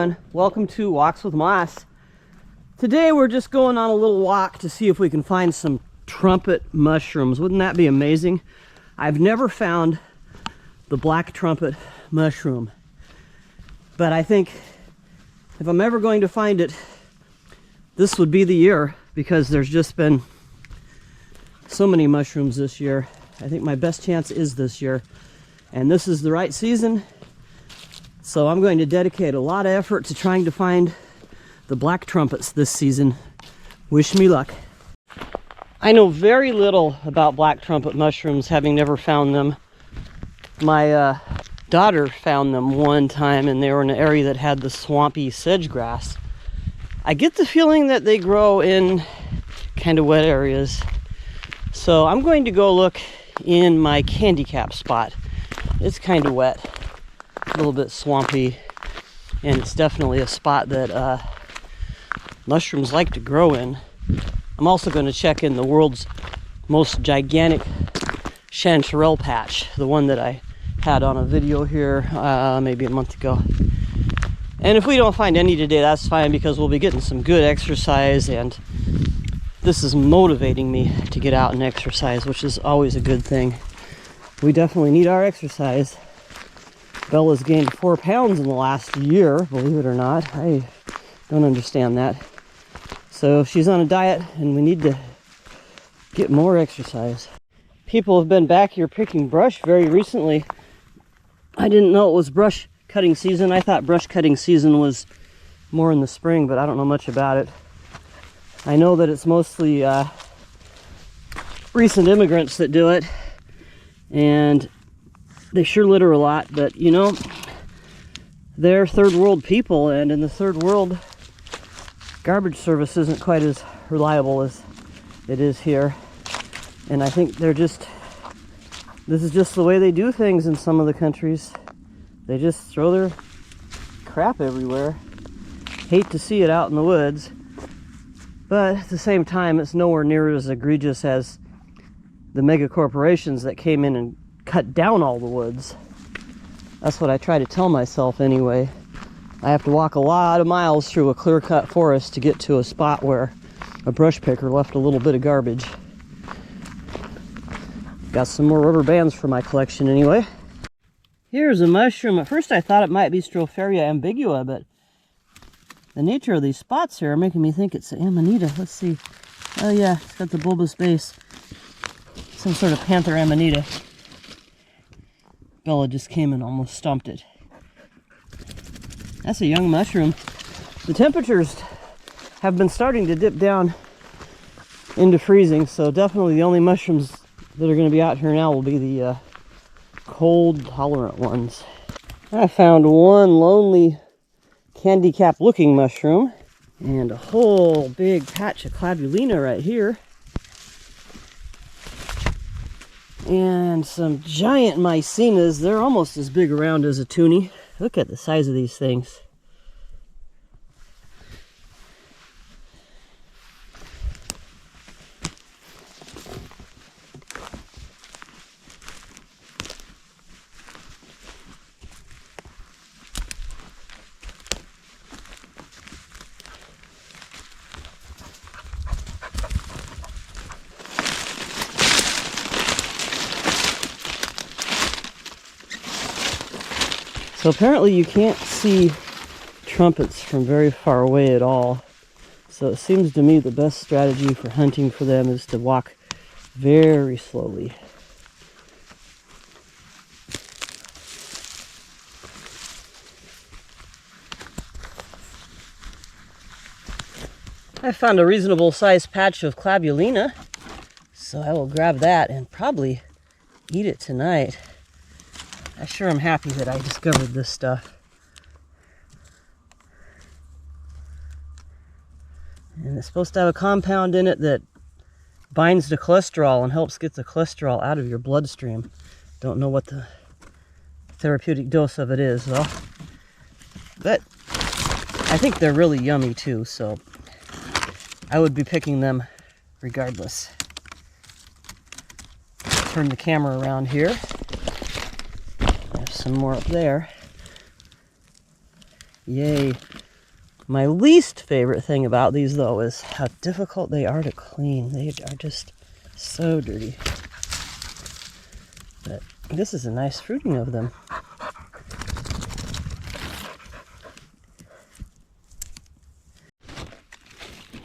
everyone, welcome to Walks with Moss. Today we're just going on a little walk to see if we can find some trumpet mushrooms. Wouldn't that be amazing? I've never found the black trumpet mushroom, but I think if I'm ever going to find it, this would be the year, because there's just been so many mushrooms this year. I think my best chance is this year, and this is the right season. So I'm going to dedicate a lot of effort to trying to find the black trumpets this season. Wish me luck. I know very little about black trumpet mushrooms, having never found them. My daughter found them one time, and they were in an area that had the swampy sedge grass. I get the feeling that they grow in kind of wet areas. So I'm going to go look in my candy cap spot. It's kind of wet, a little bit swampy, and it's definitely a spot that mushrooms like to grow in. I'm also going to check in the world's most gigantic chanterelle patch, the one that I had on a video here maybe a month ago. And if we don't find any today, that's fine, because we'll be getting some good exercise, and this is motivating me to get out and exercise, which is always a good thing. We definitely need our exercise. Bella's gained 4 pounds in the last year, believe it or not. I don't understand that. So she's on a diet, and we need to get more exercise. People have been back here picking brush very recently. I didn't know it was brush cutting season. I thought brush cutting season was more in the spring, but I don't know much about it. I know that it's mostly recent immigrants that do it, and they sure litter a lot, but you know, they're third world people, and in the third world, garbage service isn't quite as reliable as it is here. And I think this is just the way they do things in some of the countries. They just throw their crap everywhere. Hate to see it out in the woods, but at the same time, it's nowhere near as egregious as the mega corporations that came in and cut down all the woods. That's what I try to tell myself anyway. I have to walk a lot of miles through a clear-cut forest to get to a spot where a brush picker left a little bit of garbage. Got some more rubber bands for my collection anyway. Here's a mushroom. At first I thought it might be Stropharia ambigua, but the nature of these spots here are making me think it's Amanita. Let's see. Oh yeah, it's got the bulbous base. Some sort of Panther Amanita. Bella just came and almost stomped it. That's a young mushroom. The temperatures have been starting to dip down into freezing, so definitely the only mushrooms that are going to be out here now will be the cold tolerant ones. I found one lonely candy cap looking mushroom and a whole big patch of clavulina right here, and some giant mycenas. They're almost as big around as a toonie. Look at the size of these things. So apparently you can't see trumpets from very far away at all. So it seems to me the best strategy for hunting for them is to walk very slowly. I found a reasonable sized patch of clavulina, so I will grab that and probably eat it tonight. I sure am happy that I discovered this stuff. And it's supposed to have a compound in it that binds to cholesterol and helps get the cholesterol out of your bloodstream. Don't know what the therapeutic dose of it is, though. But I think they're really yummy too, so I would be picking them regardless. Turn the camera around here. There's some more up there. Yay. My least favorite thing about these, though, is how difficult they are to clean. They are just so dirty. But this is a nice fruiting of them.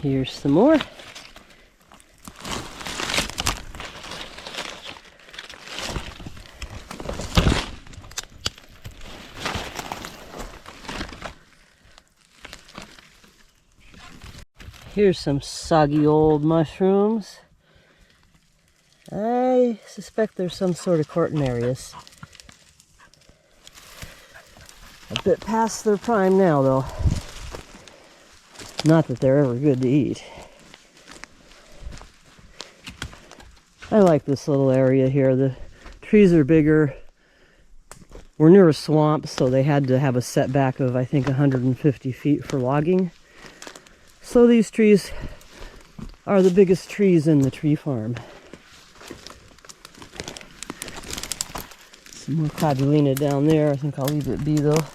Here's some more. Here's some soggy old mushrooms. I suspect there's some sort of Cortinarius. A bit past their prime now, though. Not that they're ever good to eat. I like this little area here. The trees are bigger. We're near a swamp, so they had to have a setback of, I think, 150 feet for logging. So these trees are the biggest trees in the tree farm. Some more cladulina down there. I think I'll leave it be, though.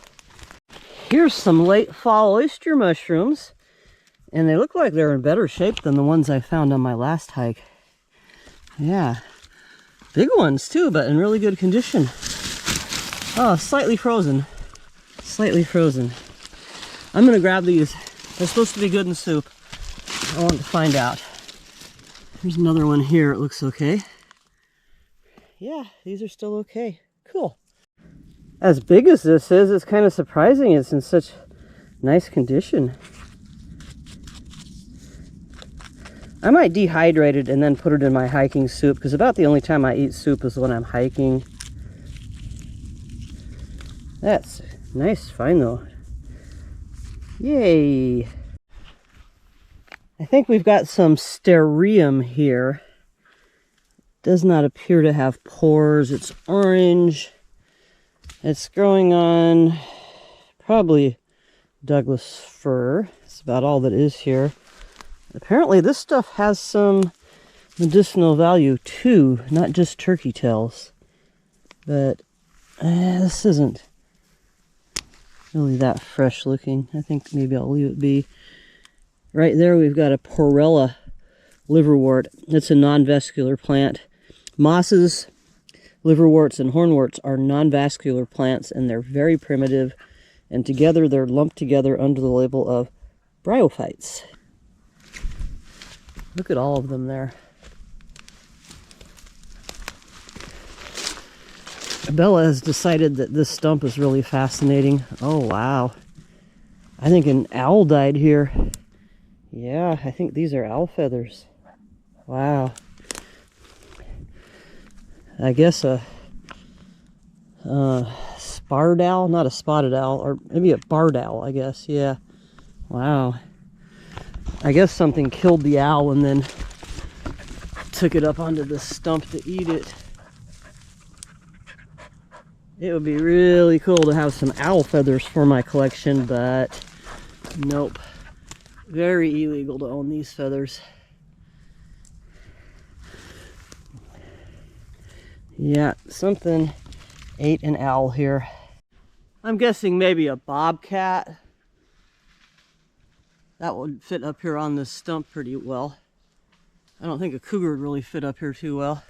Here's some late fall oyster mushrooms. And they look like they're in better shape than the ones I found on my last hike. Yeah. Big ones, too, but in really good condition. Oh, slightly frozen. Slightly frozen. I'm going to grab these. They're supposed to be good in soup. I want to find out. There's another one here. It looks okay. Yeah, these are still okay. Cool. As big as this is, it's kind of surprising it's in such nice condition. I might dehydrate it and then put it in my hiking soup, because about the only time I eat soup is when I'm hiking. That's nice find, though. Yay! I think we've got some Sterium here. Does not appear to have pores. It's orange. It's growing on probably Douglas fir. That's about all that is here. Apparently this stuff has some medicinal value too, not just turkey tails. But this isn't really that fresh looking. I think maybe I'll leave it be. Right there we've got a Porella liverwort. It's a non-vascular plant. Mosses, liverworts, and hornworts are non-vascular plants, and they're very primitive, and together they're lumped together under the label of bryophytes. Look at all of them there. Bella has decided that this stump is really fascinating. Oh, wow. I think an owl died here. Yeah, I think these are owl feathers. Wow. I guess a sparred owl, not a spotted owl, or maybe a barred owl, I guess. Yeah. Wow. I guess something killed the owl and then took it up onto the stump to eat it. It would be really cool to have some owl feathers for my collection, but nope. Very illegal to own these feathers. Yeah, something ate an owl here. I'm guessing maybe a bobcat. That would fit up here on this stump pretty well. I don't think a cougar would really fit up here too well.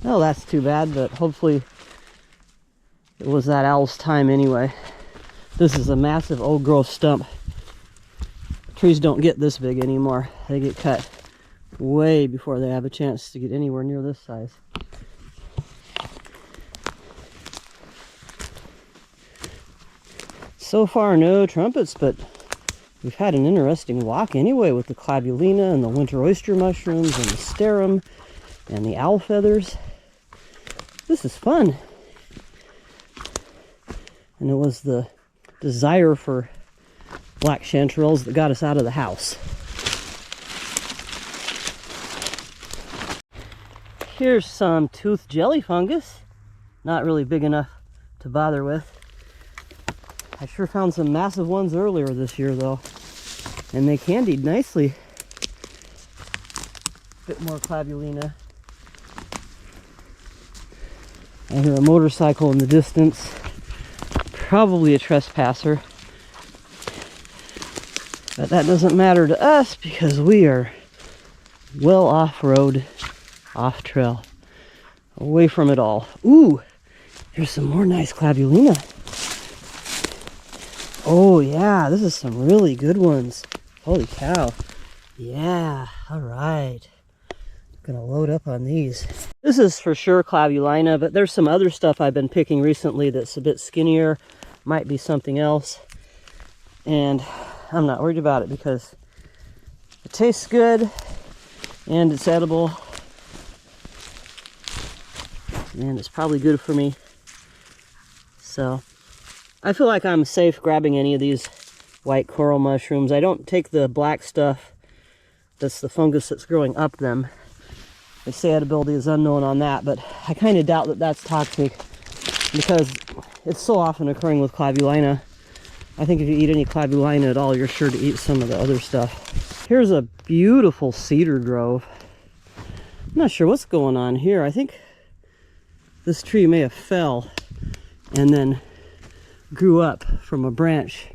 Oh, that's too bad, but hopefully it was that owl's time anyway. This is a massive old growth stump. Trees don't get this big anymore. They get cut way before they have a chance to get anywhere near this size. So far, no trumpets, but we've had an interesting walk anyway with the cladulina and the winter oyster mushrooms and the sterum and the owl feathers. This is fun. And it was the desire for black chanterelles that got us out of the house. Here's some tooth jelly fungus. Not really big enough to bother with. I sure found some massive ones earlier this year though. And they candied nicely. Bit more cladulina. I hear a motorcycle in the distance. Probably a trespasser. But that doesn't matter to us because we are well off-road, off-trail, away from it all. Ooh, there's some more nice clavulina. Oh yeah, this is some really good ones. Holy cow. Yeah, all right. Gonna load up on these. This is for sure clavulina, but there's some other stuff I've been picking recently that's a bit skinnier. Might be something else. And I'm not worried about it because it tastes good and it's edible. And it's probably good for me. So I feel like I'm safe grabbing any of these white coral mushrooms. I don't take the black stuff. That's the fungus that's growing up them. They say edibility is unknown on that, but I kind of doubt that that's toxic because it's so often occurring with clavulina. I think if you eat any clavulina at all, you're sure to eat some of the other stuff. Here's a beautiful cedar grove. I'm not sure what's going on here. I think this tree may have fell and then grew up from a branch.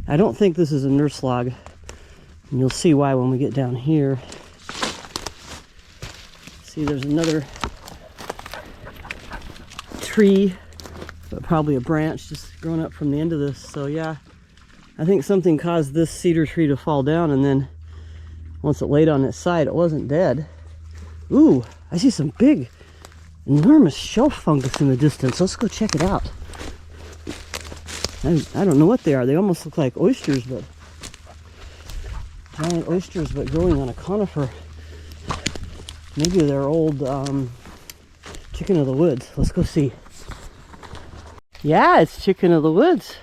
I don't think this is a nurse log, and you'll see why when we get down here. See, there's another tree, but probably a branch just growing up from the end of this. So yeah, I think something caused this cedar tree to fall down, and then once it laid on its side, it wasn't dead. Ooh, I see some big, enormous shelf fungus in the distance. Let's go check it out. I don't know what they are. They almost look like oysters, but giant oysters, but growing on a conifer. Maybe they're old chicken of the woods. Let's go see. Yeah, it's chicken of the woods.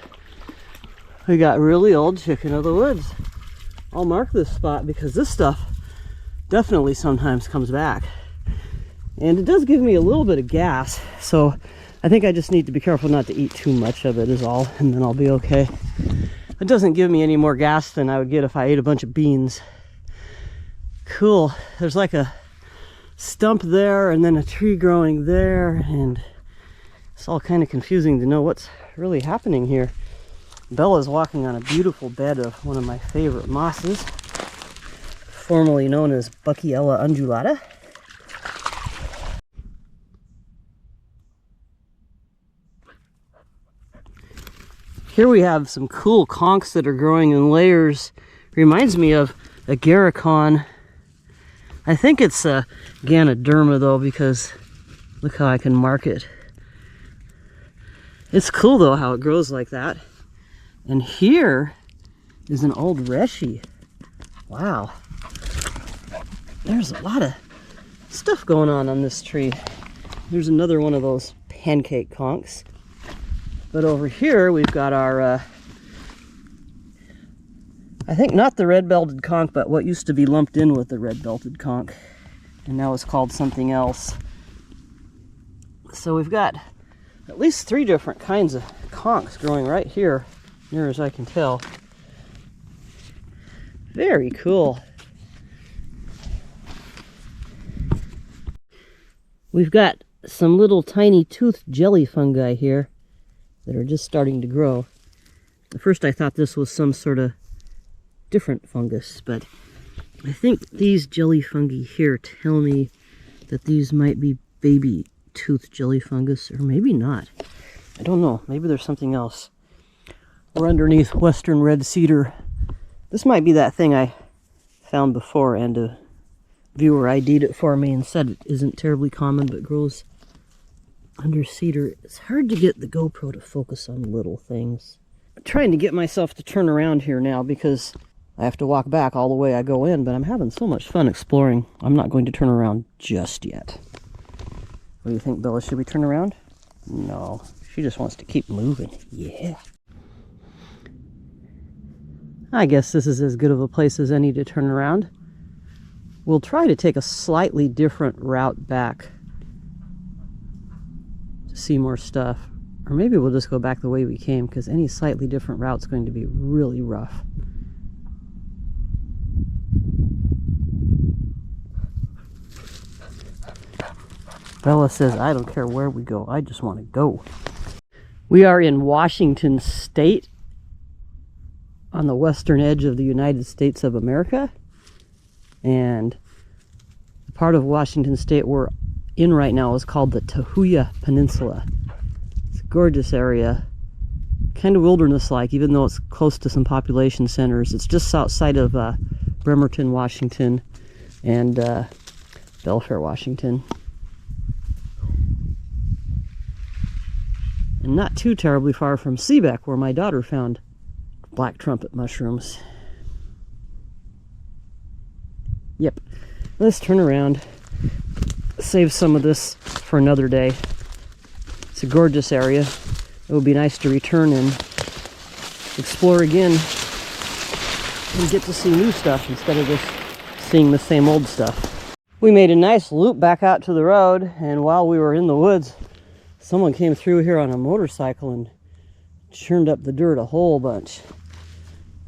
We got really old chicken of the woods. I'll mark this spot because this stuff definitely sometimes comes back. And it does give me a little bit of gas, so I think I just need to be careful not to eat too much of it is all, and then I'll be okay. It doesn't give me any more gas than I would get if I ate a bunch of beans. Cool. There's like a stump there and then a tree growing there, and it's all kind of confusing to know what's really happening here. Bella's walking on a beautiful bed of one of my favorite mosses, formerly known as Buckiella undulata. Here we have some cool conchs that are growing in layers. Reminds me of agaricon. I think it's a Ganoderma though, because look how I can mark it. It's cool though how it grows like that. And here is an old reishi. Wow. There's a lot of stuff going on this tree. There's another one of those pancake conchs. But over here we've got our, I think not the red-belted conch, but what used to be lumped in with the red-belted conch. And now it's called something else. So we've got at least 3 different kinds of conchs growing right here, near as I can tell. Very cool. We've got some little tiny toothed jelly fungi here that are just starting to grow. At first I thought this was some sort of different fungus, but I think these jelly fungi here tell me that these might be baby tooth jelly fungus, or maybe not. I don't know. Maybe there's something else. We're underneath western red cedar. This might be that thing I found before, and a viewer ID'd it for me and said it isn't terribly common, but grows under cedar. It's hard to get the GoPro to focus on little things. I'm trying to get myself to turn around here now because I have to walk back all the way I go in, but I'm having so much fun exploring. I'm not going to turn around just yet. What do you think, Bella? Should we turn around? No. She just wants to keep moving. Yeah. I guess this is as good of a place as any to turn around. We'll try to take a slightly different route back to see more stuff. Or maybe we'll just go back the way we came, because any slightly different route's going to be really rough. Bella says, I don't care where we go, I just want to go. We are in Washington State, on the western edge of the United States of America. And the part of Washington State we're in right now is called the Tahuya Peninsula. It's a gorgeous area, kind of wilderness-like, even though it's close to some population centers. It's just outside of Bremerton, Washington, and Belfair, Washington. And not too terribly far from Seebeck, where my daughter found black trumpet mushrooms. Yep. Let's turn around, save some of this for another day. It's a gorgeous area. It would be nice to return and explore again and get to see new stuff instead of just seeing the same old stuff. We made a nice loop back out to the road, and while we were in the woods, someone came through here on a motorcycle and churned up the dirt a whole bunch.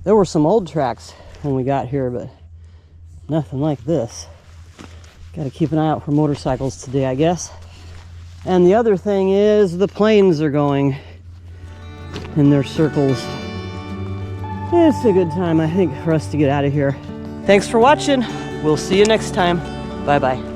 There were some old tracks when we got here, but nothing like this. Got to keep an eye out for motorcycles today, I guess. And the other thing is the planes are going in their circles. It's a good time, I think, for us to get out of here. Thanks for watching. We'll see you next time. Bye-bye.